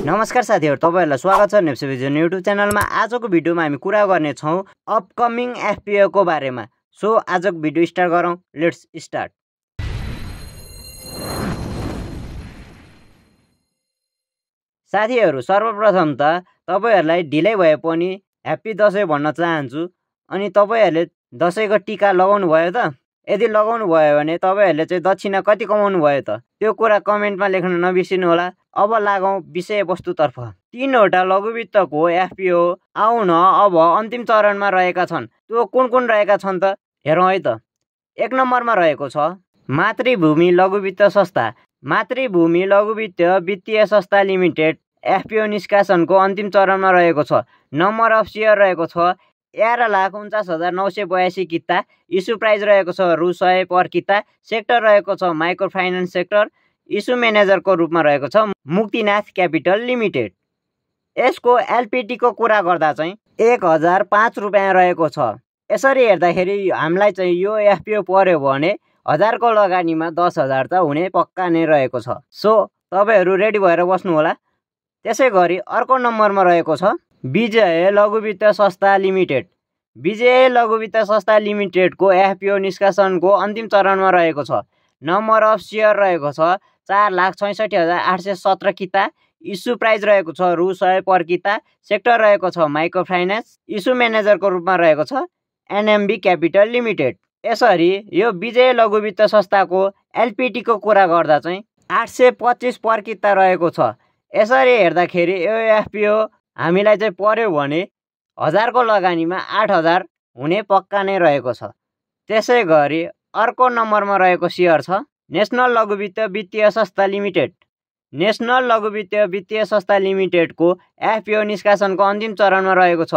नमस्कार साथीहरु, तपाईहरुलाई स्वागत छ नेप्से भिजन युट्युब च्यानलमा। आजको भिडियोमा हामी कुरा गर्ने छौं अपकमिङ एफपीओ को बारेमा। सो आजको भिडियो स्टार्ट गरौं। Let's start. साथीहरु, सर्वप्रथम त तपाईहरुलाई ढिलै भए पनि ह्यापी दशैं भन्न चाहन्छु। अनि तपाईहरुले दशैंको टीका लगाउनु भयो त? यदि लगाउनु भयो भने तपाईहरुले चाहिँ दक्षिणा कति कमाउनु भयो त? त्यो कुरा कमेन्टमा लेख्न नबिर्सिनु होला। अब लागौं विषयवस्तुतर्फ। 3 वटा लघुवित्तको एफपीओ आउन अब अन्तिम चरणमा रहेका छन्। त्यो कुन रहेका छन् त? हेरौं है त। 1 नम्बरमा रहेको छ मातृभूमि लघुवित्त संस्था। मातृभूमि लघुवित्त वित्तीय संस्था लिमिटेड एफपीओ निष्कासनको अन्तिम चरणमा रहेको छ। नम्बर अफ शेयर रहेको छ 11,49,982 किता। इस्यु प्राइस रहेको छ रु 100 पर किता। सेक्टर रहेको छ माइक्रो फाइनान्स सेक्टर। इस्यु म्यानेजरको रूपमा रहेको छ मुक्तिनाथ क्यापिटल लिमिटेड। यसको एलपीटी को कुरा गर्दा चाहिँ 1005 रुपैयाँ रहेको छ। यसरी हेर्दाखेरि हामीलाई चाहिँ यो एफपीओ पर्यो भने 1000 को लगानीमा 10,000 त हुने पक्का नै रहेको छ। सो तपाईहरु रेडी भएर बस्नु होला। त्यसैगरी अर्को नम्बरमा रहेको छ विजय लघुवित्त संस्था लिमिटेड। विजय लघुवित्त संस्था लिमिटेडको एफपीओ निष्कासनको अन्तिम चरणमा रहेको छ। नम्बर अफ शेयर रहेको छ 4,66,817 किता। इस्यु प्राइस रहेको छ रु 100 पर किता। सेक्टर रहेको छ माइक्रो फाइनान्स। इस्यु म्यानेजरको रूपमा रहेको छ एनएमबी क्यापिटल लिमिटेड। यसरी यो विजय लघुवित्त संस्थाको एलपीटी को कुरा गर्दा चाहिँ 825 पर किता रहेको छ। यसरी हेर्दाखेरि यो एफपीओ हामीलाई चाहिँ पर्यो भने 1000 को लगानीमा 8000 हुने पक्का नै रहेको छ। त्यसैगरी अर्को नम्बरमा रहेको शेयर छ नेशनल लघुवित्त वित्तीय संस्था लिमिटेड। नेशनल लघुवित्त वित्तीय संस्था लिमिटेडको एफपीओ निष्कासनको अन्तिम चरणमा रहेको छ।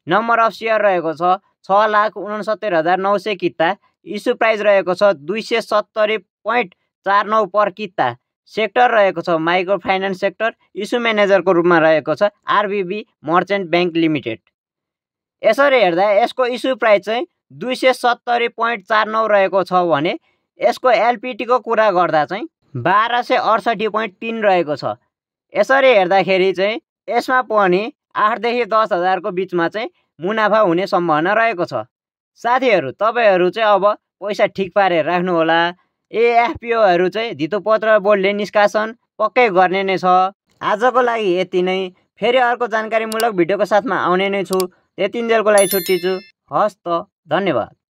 नम्बर अफ शेयर रहेको छ 6,69,900 किता। इस्यु प्राइस रहेको छ 270.49 पर किता। सेक्टर रहेको छ माइक्रो फाइनान्स सेक्टर। इस्यु म्यानेजरको रूपमा रहेको छ आरबीबी मर्चेन्ट बैंक लिमिटेड। यसरी हेर्दा यसको इस्यु प्राइस चाहिँ 270.49 रहेको छ भने यसको एलपीटी को कुरा गर्दा चाहिँ 1268.3 रहेको छ। यसरी हेर्दाखेरि चाहिँ यसमा पनि 8 देखि 10,000 को बीचमा चाहिँ मुनाफा हुने सम्भावना रहेको छ। साथीहरु, तपाईहरु चाहिँ अब पैसा ठिक पारेर राख्नु होला। एफपीओहरु चाहिँ धितोपत्र बोर्डले निष्कासन पक्कै गर्ने नै छ। आजको लागि यति नै। फेरि अर्को जानकारीमूलक भिडियोको साथमा आउने नै छु। त्यतिन्जेलको लागि छुट्टी छु। हस्त, धन्यवाद।